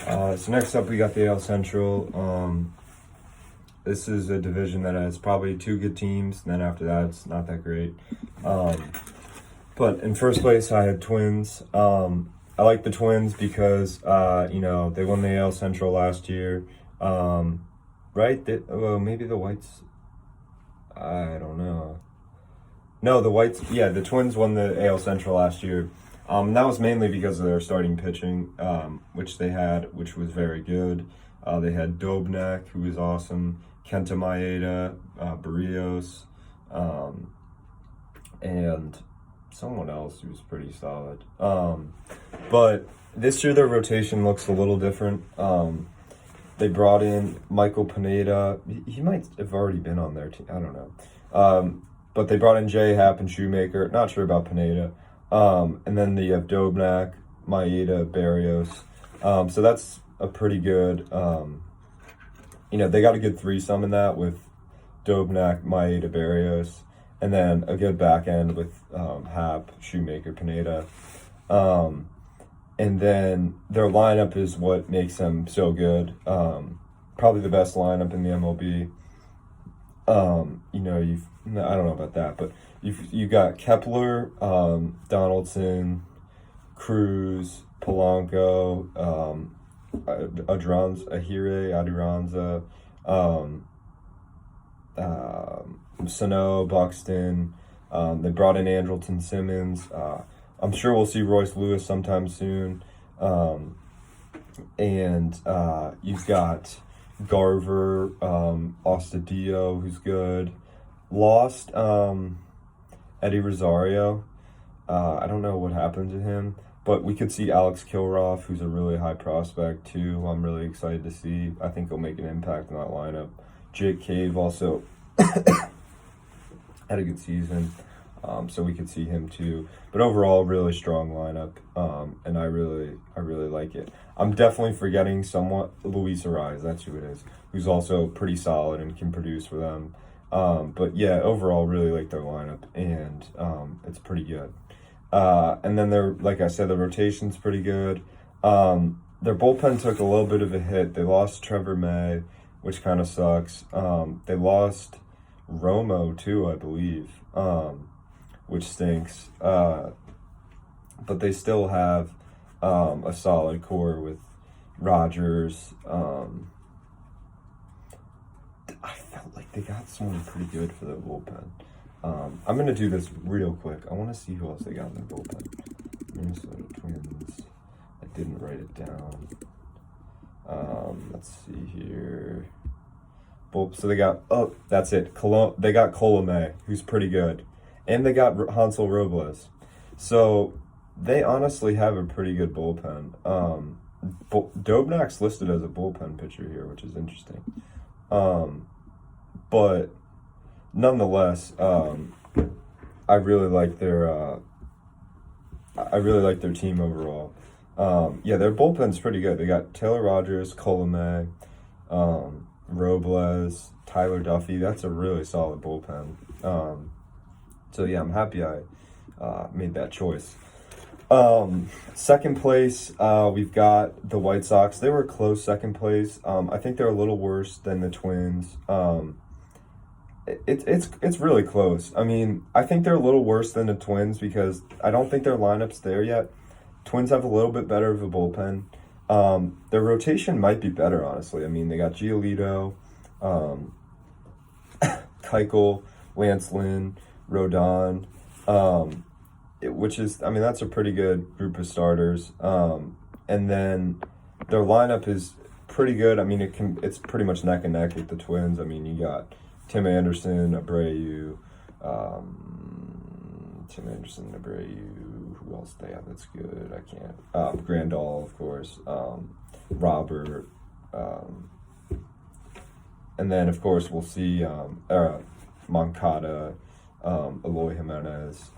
So next up, we got the AL Central. This is a division that has probably two good teams, and then after that, it's not that great. But in first place, I had Twins. I like the Twins because, they won the AL Central last year, right? Well, maybe the Whites, I don't know. No, the Whites, yeah, the Twins won the AL Central last year. And that was mainly because of their starting pitching, which they had, which was very good. They had Dobnak, who was awesome, Kenta Maeda, Barrios, and someone else who was pretty solid. But this year their rotation looks a little different. They brought in Michael Pineda. He might have already been on their team. I don't know. But they brought in J. Happ and Shoemaker. Not sure about Pineda. And then you have Dobnak, Maeda, Barrios. So that's a pretty good, they got a good threesome in that with Dobnak, Maeda, Barrios, and then a good back end with Happ, Shoemaker, Pineda. And then their lineup is what makes them so good. Probably the best lineup in the MLB. I don't know about that, but you got Kepler, Donaldson, Cruz, Polanco, Adiranza, Sano, Buxton. They brought in Andrelton Simmons. I'm sure we'll see Royce Lewis sometime soon. And you've got Garver, Astudillo, who's good. Lost Eddie Rosario. I don't know what happened to him, but we could see Alex Kilroff, who's a really high prospect too, who I'm really excited to see. I think he'll make an impact in that lineup. Jake Cave also had a good season, so we could see him too. But overall, really strong lineup, and I really like it. I'm definitely forgetting somewhat Luis Ariz, that's who it is, who's also pretty solid and can produce for them. But yeah, overall, really like their lineup, and it's pretty good. And then like I said, the rotation's pretty good. Their bullpen took a little bit of a hit. They lost Trevor May, which kind of sucks. They lost Romo too, I believe, which stinks. But they still have a solid core with Rogers. I felt like they got someone pretty good for the bullpen. I'm going to do this real quick. I want to see who else they got in their bullpen. Minnesota Twins. I didn't write it down. Let's see here. So they got, that's it. They got Colomé, who's pretty good. And they got Hansel Robles. So they honestly have a pretty good bullpen. Dobnak's listed as a bullpen pitcher here, which is interesting. But nonetheless, I really like their team overall. Their bullpen's pretty good. They got Taylor Rogers, Colomé, Robles, Tyler Duffy. That's a really solid bullpen. So yeah, I'm happy I made that choice. Second place, we've got the White Sox. They were close second place. I think they're a little worse than the Twins. It's really close. I mean, I think they're a little worse than the Twins because I don't think their lineup's there yet. Twins have a little bit better of a bullpen. Their rotation might be better, honestly. I mean, they got Giolito, Keuchel, Lance Lynn, Rodon, that's a pretty good group of starters. And then their lineup is pretty good. I mean, it's pretty much neck and neck with the Twins. I mean, you got Tim Anderson, Abreu, who else they have that's good? I can't. Grandal, of course, Robert, and then, of course, we'll see Moncada, Eloy Jimenez.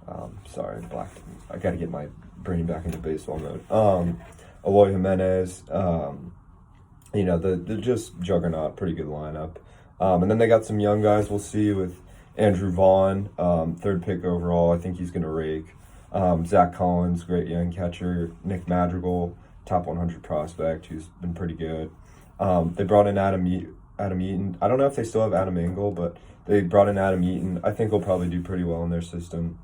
I got to get my brain back into baseball mode. Eloy Jimenez, they're just juggernaut, pretty good lineup. And then they got some young guys we'll see with Andrew Vaughn, third pick overall. I think he's going to rake. Zach Collins, great young catcher. Nick Madrigal, top 100 prospect who's been pretty good. They brought in Adam Eaton. I don't know if they still have Adam Engel, but they brought in Adam Eaton. I think he'll probably do pretty well in their system.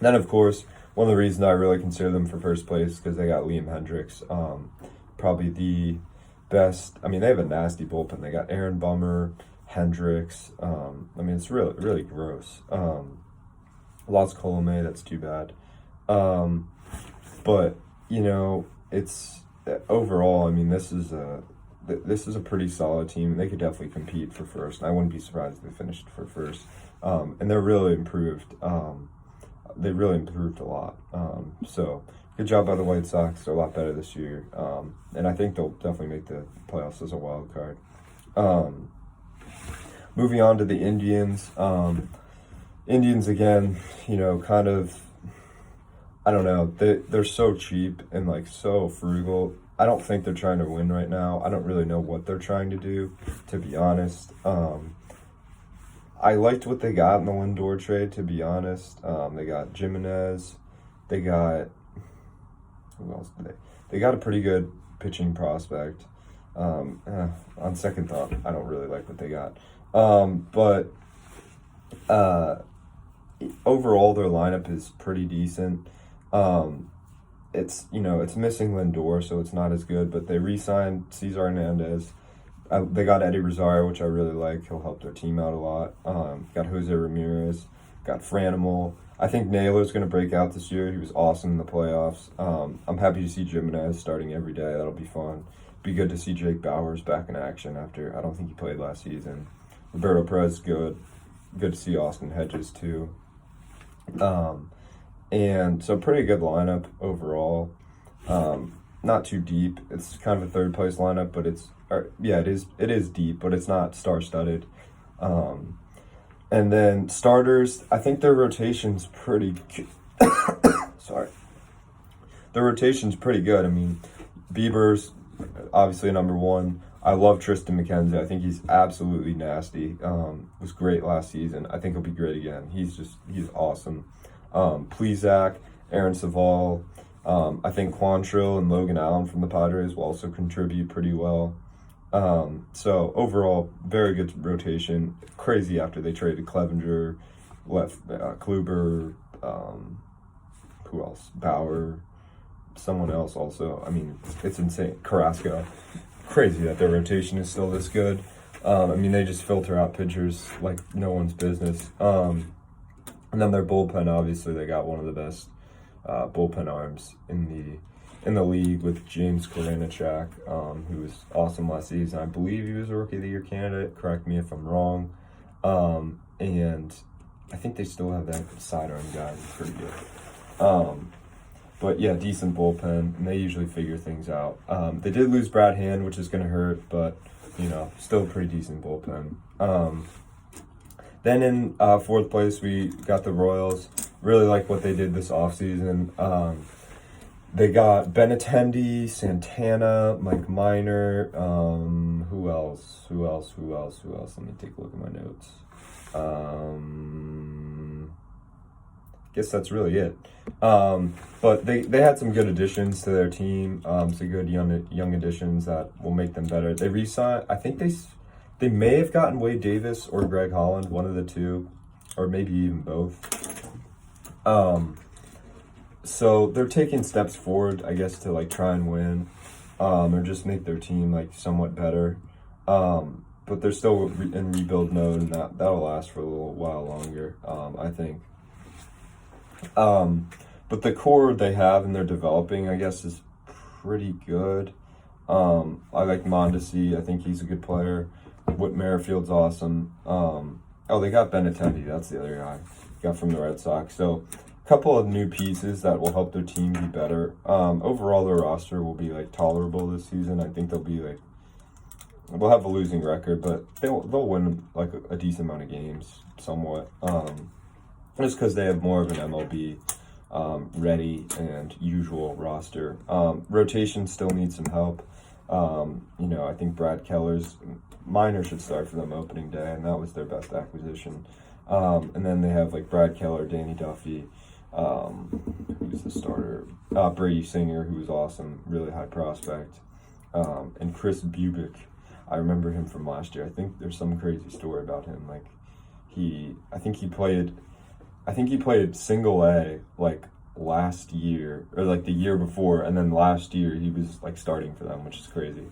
Then, of course, one of the reasons I really consider them for first place is because they got Liam Hendricks, probably the best. I mean, they have a nasty bullpen. They got Aaron Bummer, Hendricks. I mean, it's really, really gross. Lost Colome, that's too bad. But, you know, it's overall, I mean, this is a pretty solid team. They could definitely compete for first, and I wouldn't be surprised if they finished for first. And they're really improved. They really improved a lot. So good job by the White Sox. They're a lot better this year. And I think they'll definitely make the playoffs as a wild card. Moving on to the Indians. Indians, again, you know, kind of, I don't know. They're so cheap and, like, so frugal. I don't think they're trying to win right now. I don't really know what they're trying to do, to be honest. I liked what they got in the Lindor trade, to be honest. They got Jimenez. They got, who else did they? They got a pretty good pitching prospect. On second thought, I don't really like what they got. But overall, their lineup is pretty decent. It's, you know, it's missing Lindor, so it's not as good, but they re-signed Cesar Hernandez. They got Eddie Rosario, which I really like. He'll help their team out a lot. Got Jose Ramirez, got Franimal. I think Naylor's going to break out this year. He was awesome in the playoffs. I'm happy to see Jimenez starting every day. That'll be fun. Be good to see Jake Bauers back in action after, I don't think he played last season. Roberto Perez, good. Good to see Austin Hedges, too. And so pretty good lineup overall. Not too deep. It's kind of a third place lineup, but it is deep, but it's not star-studded. And then starters, I think their rotation's pretty sorry. Their rotation's pretty good. I mean, Bieber's obviously number one. I love Tristan McKenzie. I think he's absolutely nasty. Was great last season. I think he'll be great again. He's awesome. Plesac, Aaron Savall, I think Quantrill and Logan Allen from the Padres will also contribute pretty well. So overall, very good rotation. Crazy after they traded Clevenger, left Kluber, who else? Bauer, someone else also. I mean, it's insane. Carrasco. Crazy that their rotation is still this good. I mean, they just filter out pitchers like no one's business. And then their bullpen, obviously, they got one of the best bullpen arms in the league with James Karinchak, who was awesome last season. I believe he was a Rookie of the Year candidate. Correct me if I'm wrong. And I think they still have that sidearm guy who's pretty good. But yeah, decent bullpen, and they usually figure things out. They did lose Brad Hand, which is going to hurt, but, you know, still a pretty decent bullpen. Then in fourth place, we got the Royals. Really like what they did this offseason. They got Benintendi, Santana, Mike Minor. Who else? Let me take a look at my notes. Guess that's really it. But they had some good additions to their team. Some good young additions that will make them better. They re-signed. I think they may have gotten Wade Davis or Greg Holland, one of the two, or maybe even both. So they're taking steps forward, I guess, to like try and win, or just make their team like somewhat better. But they're still in rebuild mode, and that'll last for a little while longer, I think. But the core they have and they're developing, I guess, is pretty good. I like Mondesi. I think he's a good player. Whit Merrifield's awesome. They got Benintendi. That's the other guy. Got from the Red Sox. So a couple of new pieces that will help their team be better. Overall, their roster will be like tolerable this season. I think they'll have a losing record, but they'll win like a decent amount of games, somewhat. Just because they have more of an MLB ready and usual roster. Rotation still needs some help. I think Brad Keller's Minor should start for them opening day, and that was their best acquisition. And then they have like Brad Keller, Danny Duffy, Who's the starter? Brady Singer, who was awesome, really high prospect. And Chris Bubick, I remember him from last year. I think there's some crazy story about him. Like I think he played single A like last year or like the year before, and then last year he was like starting for them, which is crazy.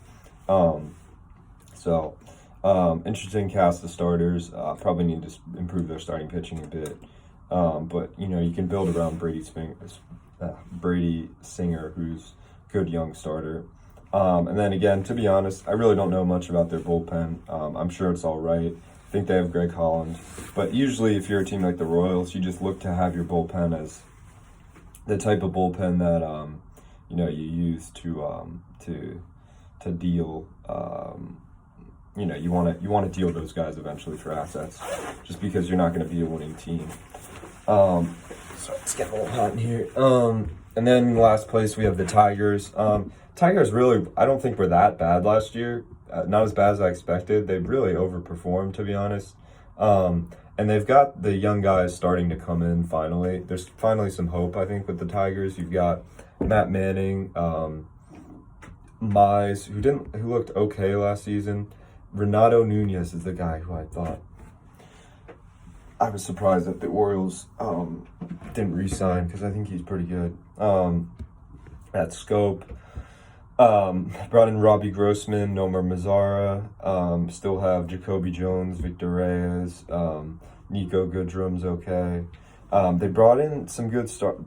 Interesting cast of starters. Probably need to improve their starting pitching a bit. But you can build around Brady Singer, who's good young starter. And then again, to be honest, I really don't know much about their bullpen. I'm sure it's all right. I think they have Greg Holland. But usually if you're a team like the Royals, you just look to have your bullpen as the type of bullpen that you use to deal. You want to deal those guys eventually for assets, just because you're not going to be a winning team. So it's getting a little hot in here. And then in last place we have the Tigers. Tigers really, I don't think were that bad last year. Not as bad as I expected. They really overperformed, to be honest. And they've got the young guys starting to come in finally. There's finally some hope, I think, with the Tigers. You've got Matt Manning, Mize, who looked okay last season. Renato Nunez is the guy who I was surprised that the Orioles didn't re-sign, because I think he's pretty good. At Scope. Brought in Robbie Grossman, Nomar Mazara. Still have Jacoby Jones, Victor Reyes, Nico Goodrum's okay. They brought in some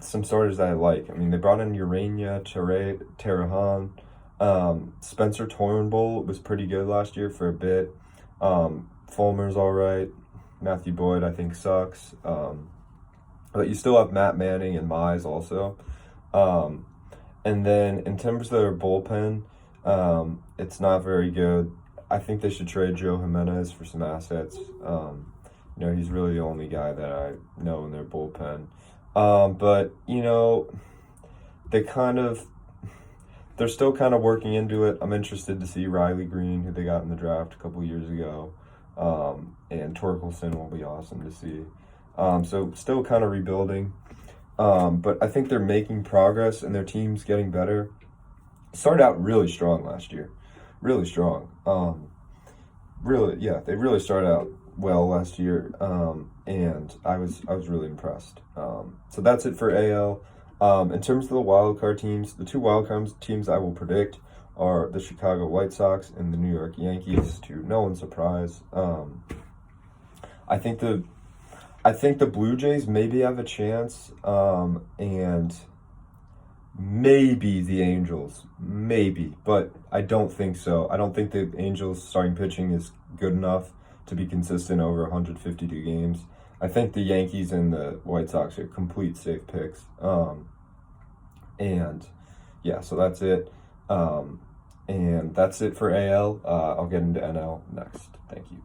some starters that I like. I mean, they brought in Urania, Tarahan. Spencer Turnbull was pretty good last year for a bit. Fulmer's all right. Matthew Boyd, I think, sucks. But you still have Matt Manning and Mize also. And then in terms of their bullpen, it's not very good. I think they should trade Joe Jimenez for some assets. He's really the only guy that I know in their bullpen. But they're still kind of working into it. I'm interested to see Riley Green, who they got in the draft a couple years ago. And Torkelson will be awesome to see. So still kind of rebuilding. But I think they're making progress and their team's getting better. Started out really strong last year. Really strong. They really started out well last year. And I was really impressed. So that's it for AL. In terms of the wildcard teams, the two wildcard teams I will predict are the Chicago White Sox and the New York Yankees, to no one's surprise. I think the Blue Jays maybe have a chance, and maybe the Angels, maybe, but I don't think so. I don't think the Angels' starting pitching is good enough to be consistent over 152 games. I think the Yankees and the White Sox are complete safe picks. So that's it. And that's it for AL. I'll get into NL next. Thank you.